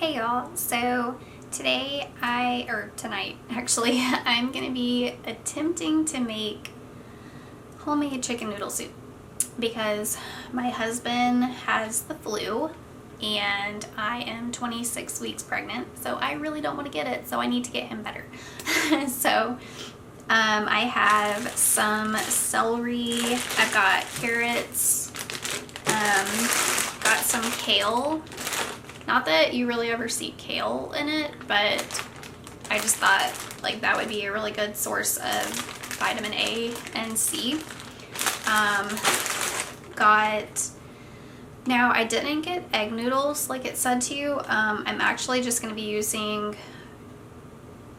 Hey y'all, so tonight actually, I'm gonna be attempting to make homemade chicken noodle soup because my husband has the flu and I am 26 weeks pregnant, so I really don't want to get it, so I need to get him better. So I have some celery, I've got carrots, got some kale. Not that you really ever see kale in it, but I just thought like that would be a really good source of vitamin A and C. Now I didn't get egg noodles like it said to you. I'm actually just going to be using,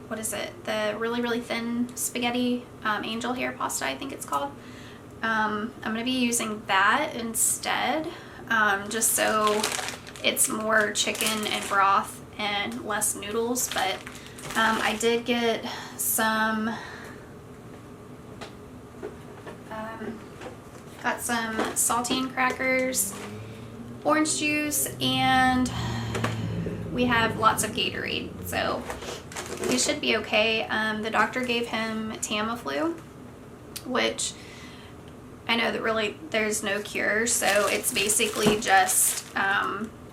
what is it? The really thin spaghetti angel hair pasta, I think it's called. I'm going to be using that instead, just so it's more chicken and broth and less noodles. But I did get some, got some saltine crackers, orange juice, and we have lots of Gatorade, so he should be okay. The doctor gave him Tamiflu, which I know that really there's no cure, so it's basically just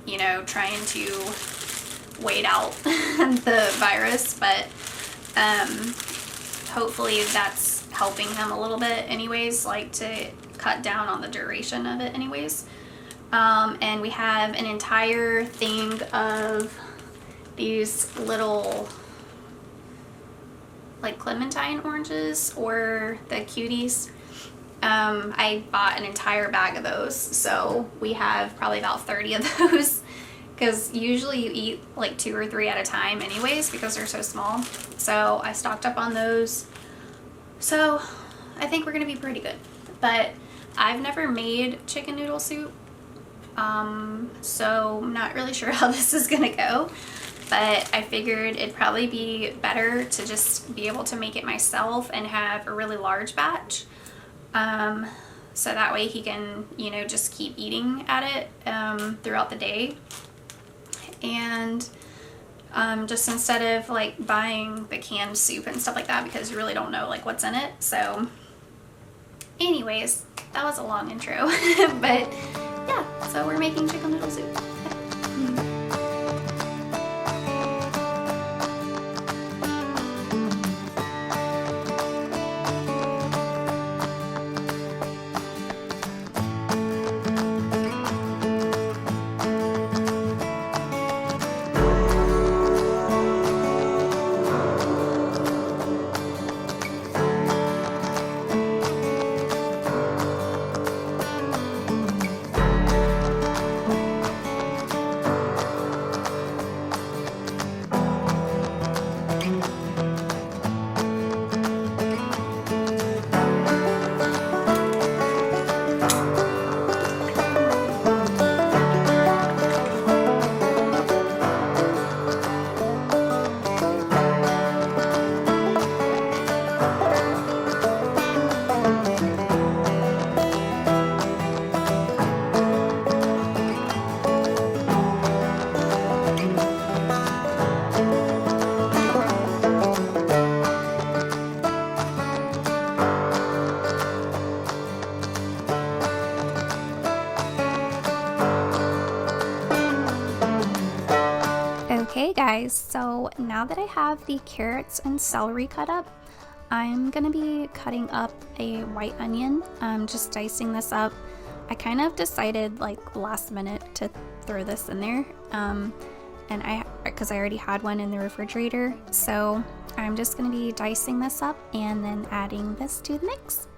you know, trying to wait out the virus, but hopefully that's helping him a little bit anyways, like to cut down on the duration of it anyways. And we have an entire thing of these little like clementine oranges, or the cuties. I bought an entire bag of those, so we have probably about 30 of those, because usually you eat like 2 or 3 at a time anyways because they're so small. So I stocked up on those, so I think we're gonna be pretty good. But I've never made chicken noodle soup, so I'm not really sure how this is gonna go, but I figured it'd probably be better to just be able to make it myself and have a really large batch. So that way he can, you know, just keep eating at it throughout the day, and just instead of like buying the canned soup and stuff like that, because you really don't know like what's in it. So anyways, that was a long intro. But yeah, so we're making chicken noodle soup. Okay guys, so now that I have the carrots and celery cut up, I'm gonna be cutting up a white onion, just dicing this up. I kind of decided like last minute to throw this in there, and because I already had one in the refrigerator, so I'm just gonna be dicing this up and then adding this to the mix.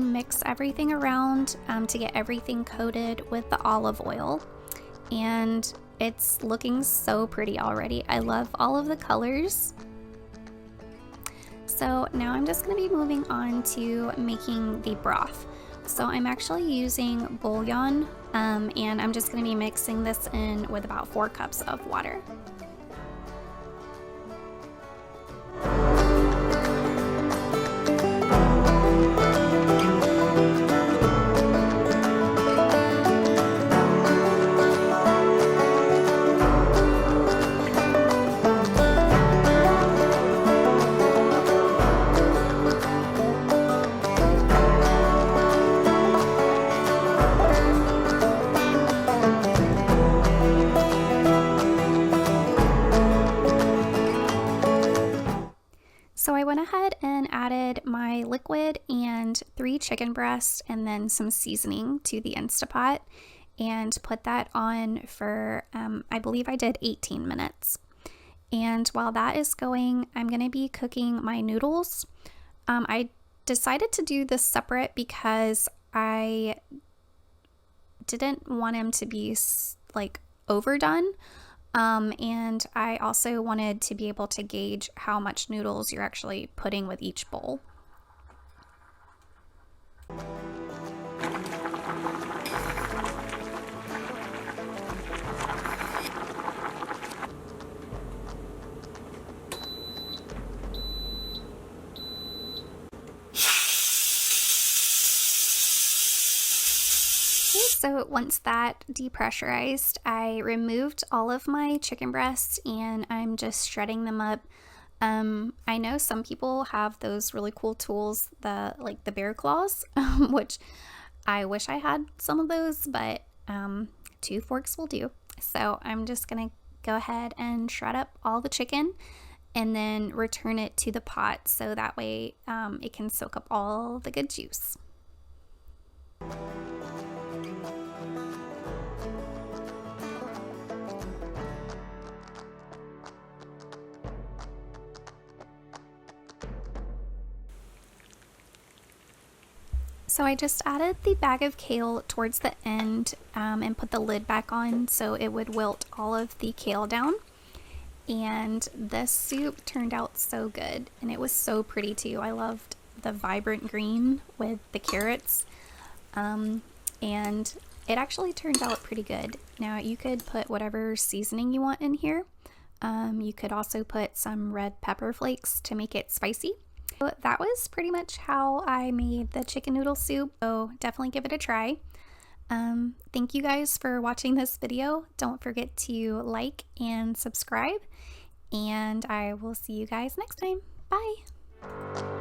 and mix everything around to get everything coated with the olive oil. And it's looking so pretty already. I love all of the colors. So now I'm just going to be moving on to making the broth. So I'm actually using bouillon, and I'm just going to be mixing this in with about 4 cups of water. So I went ahead and added my liquid and 3 chicken breasts and then some seasoning to the Instapot and put that on for, I believe I did 18 minutes. And while that is going, I'm going to be cooking my noodles. I decided to do this separate because I didn't want them to be like overdone. And I also wanted to be able to gauge how much noodles you're actually putting with each bowl. So once that depressurized, I removed all of my chicken breasts and I'm just shredding them up. I know some people have those really cool tools, like the bear claws, which I wish I had some of those, but 2 forks will do. So I'm just gonna go ahead and shred up all the chicken and then return it to the pot so that way it can soak up all the good juice. So I just added the bag of kale towards the end and put the lid back on so it would wilt all of the kale down. And this soup turned out so good and it was so pretty too. I loved the vibrant green with the carrots, and it actually turned out pretty good. Now you could put whatever seasoning you want in here. You could also put some red pepper flakes to make it spicy. So that was pretty much how I made the chicken noodle soup, so definitely give it a try. Thank you guys for watching this video. Don't forget to like and subscribe, and I will see you guys next time. Bye!